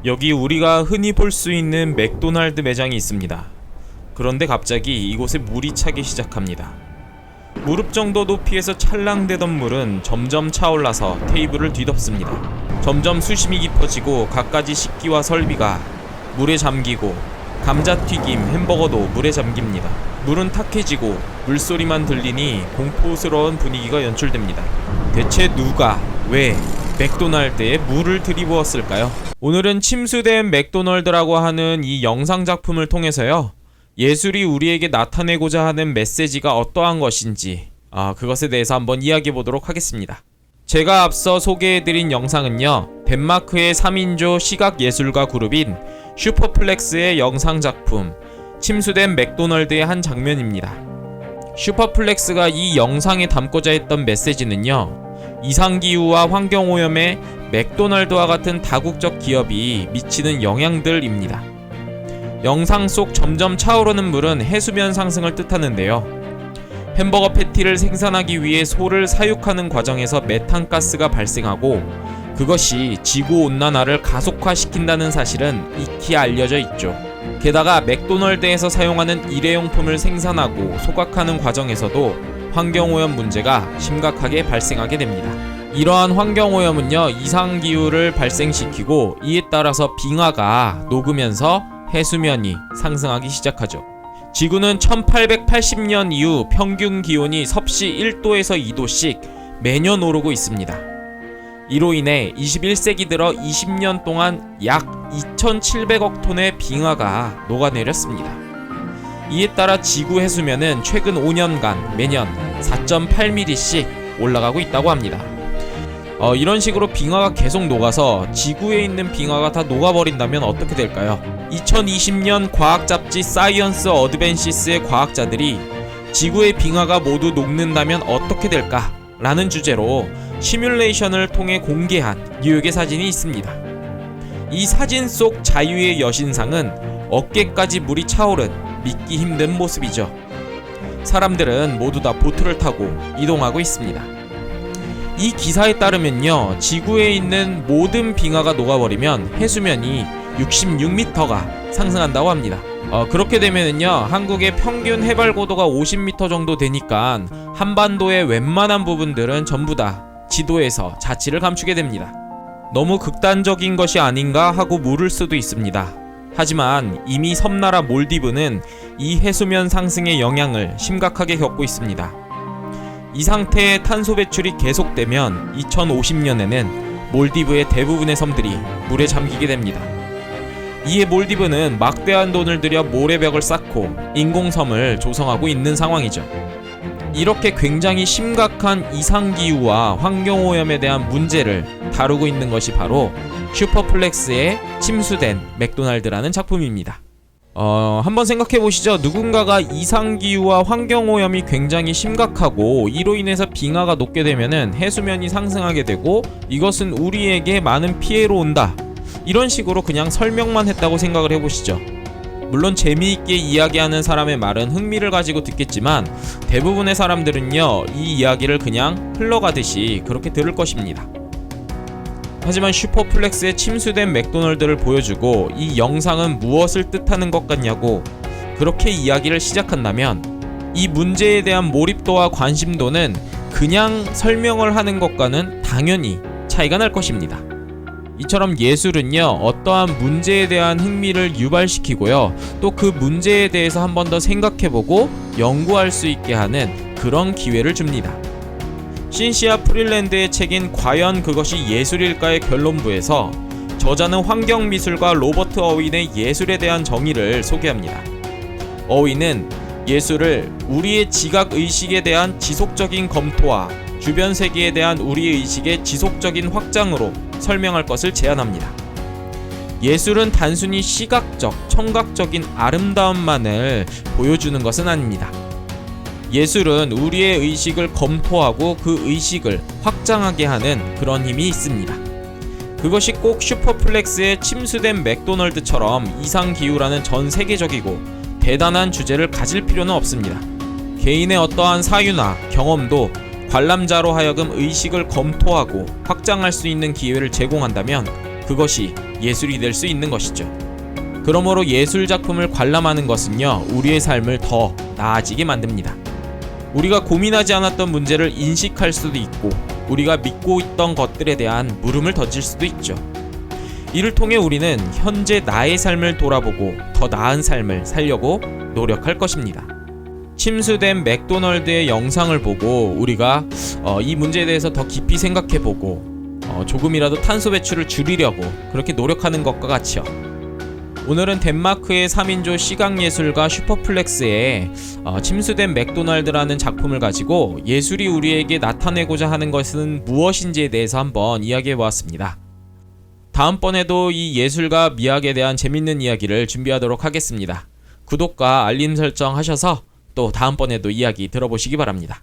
여기 우리가 흔히 볼 수 있는 맥도날드 매장이 있습니다. 그런데 갑자기 이곳에 물이 차기 시작합니다. 무릎 정도 높이에서 찰랑대던 물은 점점 차올라서 테이블을 뒤덮습니다. 점점 수심이 깊어지고 갖가지 식기와 설비가 물에 잠기고 감자튀김, 햄버거도 물에 잠깁니다. 물은 탁해지고 물소리만 들리니 공포스러운 분위기가 연출됩니다. 대체 누가, 왜 맥도날드에 물을 들이부었을까요? 오늘은 침수된 맥도날드라고 하는 이 영상 작품을 통해서요, 예술이 우리에게 나타내고자 하는 메시지가 어떠한 것인지 그것에 대해서 한번 이야기해 보도록 하겠습니다. 제가 앞서 소개해드린 영상은요, 덴마크의 3인조 시각예술가 그룹인 슈퍼플렉스의 영상작품 침수된 맥도날드의 한 장면입니다. 슈퍼플렉스가 이 영상에 담고자 했던 메시지는요, 이상기후와 환경오염에 맥도날드와 같은 다국적 기업이 미치는 영향들입니다. 영상 속 점점 차오르는 물은 해수면 상승을 뜻하는데요, 햄버거 패티를 생산하기 위해 소를 사육하는 과정에서 메탄가스가 발생하고 그것이 지구온난화를 가속화시킨다는 사실은 익히 알려져 있죠. 게다가 맥도날드에서 사용하는 일회용품을 생산하고 소각하는 과정에서도 환경오염 문제가 심각하게 발생하게 됩니다. 이러한 환경오염은요, 이상기후를 발생시키고 이에 따라서 빙하가 녹으면서 해수면이 상승하기 시작하죠. 지구는 1880년 이후 평균 기온이 섭씨 1도에서 2도씩 매년 오르고 있습니다. 이로 인해 21세기 들어 20년 동안 약 2700억 톤의 빙하가 녹아내렸습니다. 이에 따라 지구 해수면은 최근 5년간 매년 4.8mm씩 올라가고 있다고 합니다. 이런 식으로 빙하가 계속 녹아서 지구에 있는 빙하가 다 녹아버린다면 어떻게 될까요? 2020년 과학 잡지 사이언스 어드밴시스의 과학자들이 지구의 빙하가 모두 녹는다면 어떻게 될까? 라는 주제로 시뮬레이션을 통해 공개한 뉴욕의 사진이 있습니다. 이 사진 속 자유의 여신상은 어깨까지 물이 차오른 믿기 힘든 모습이죠. 사람들은 모두 다 보트를 타고 이동하고 있습니다. 이 기사에 따르면요, 지구에 있는 모든 빙하가 녹아버리면 해수면이 66m가 상승한다고 합니다. 그렇게 되면은요, 한국의 평균 해발 고도가 50m 정도 되니까 한반도의 웬만한 부분들은 전부 다 지도에서 자취를 감추게 됩니다. 너무 극단적인 것이 아닌가 하고 물을 수도 있습니다. 하지만 이미 섬나라 몰디브는 이 해수면 상승의 영향을 심각하게 겪고 있습니다. 이 상태의 탄소 배출이 계속되면 2050년에는 몰디브의 대부분의 섬들이 물에 잠기게 됩니다. 이에 몰디브는 막대한 돈을 들여 모래벽을 쌓고 인공섬을 조성하고 있는 상황이죠. 이렇게 굉장히 심각한 이상기후와 환경오염에 대한 문제를 다루고 있는 것이 바로 슈퍼플렉스의 침수된 맥도날드라는 작품입니다. 한번 생각해보시죠. 누군가가 이상기후와 환경오염이 굉장히 심각하고 이로 인해서 빙하가 녹게 되면은 해수면이 상승하게 되고 이것은 우리에게 많은 피해로 온다, 이런 식으로 그냥 설명만 했다고 생각을 해보시죠. 물론 재미있게 이야기하는 사람의 말은 흥미를 가지고 듣겠지만 대부분의 사람들은요, 이 이야기를 그냥 흘러가듯이 그렇게 들을 것입니다. 하지만 슈퍼플렉스의 침수된 맥도날드를 보여주고 이 영상은 무엇을 뜻하는 것 같냐고 그렇게 이야기를 시작한다면 이 문제에 대한 몰입도와 관심도는 그냥 설명을 하는 것과는 당연히 차이가 날 것입니다. 이처럼 예술은요, 어떠한 문제에 대한 흥미를 유발시키고요, 또 그 문제에 대해서 한 번 더 생각해보고 연구할 수 있게 하는 그런 기회를 줍니다. 신시아 프릴랜드의 책인 과연 그것이 예술일까의 결론부에서 저자는 환경미술가 로버트 어윈의 예술에 대한 정의를 소개합니다. 어윈은 예술을 우리의 지각의식에 대한 지속적인 검토와 주변 세계에 대한 우리의 의식의 지속적인 확장으로 설명할 것을 제안합니다. 예술은 단순히 시각적, 청각적인 아름다움만을 보여주는 것은 아닙니다. 예술은 우리의 의식을 검토하고 그 의식을 확장하게 하는 그런 힘이 있습니다. 그것이 꼭 슈퍼플렉스의 침수된 맥도날드처럼 이상기후라는 전 세계적이고 대단한 주제를 가질 필요는 없습니다. 개인의 어떠한 사유나 경험도 관람자로 하여금 의식을 검토하고 확장할 수 있는 기회를 제공한다면 그것이 예술이 될 수 있는 것이죠. 그러므로 예술 작품을 관람하는 것은요, 우리의 삶을 더 나아지게 만듭니다. 우리가 고민하지 않았던 문제를 인식할 수도 있고, 우리가 믿고 있던 것들에 대한 물음을 던질 수도 있죠. 이를 통해 우리는 현재 나의 삶을 돌아보고 더 나은 삶을 살려고 노력할 것입니다. 침수된 맥도널드의 영상을 보고 우리가 이 문제에 대해서 더 깊이 생각해보고 조금이라도 탄소 배출을 줄이려고 그렇게 노력하는 것과 같이요. 오늘은 덴마크의 3인조 시각예술가 슈퍼플렉스의 침수된 맥도날드라는 작품을 가지고 예술이 우리에게 나타내고자 하는 것은 무엇인지에 대해서 한번 이야기해보았습니다. 다음번에도 이 예술가 미학에 대한 재밌는 이야기를 준비하도록 하겠습니다. 구독과 알림 설정 하셔서 또 다음번에도 이야기 들어보시기 바랍니다.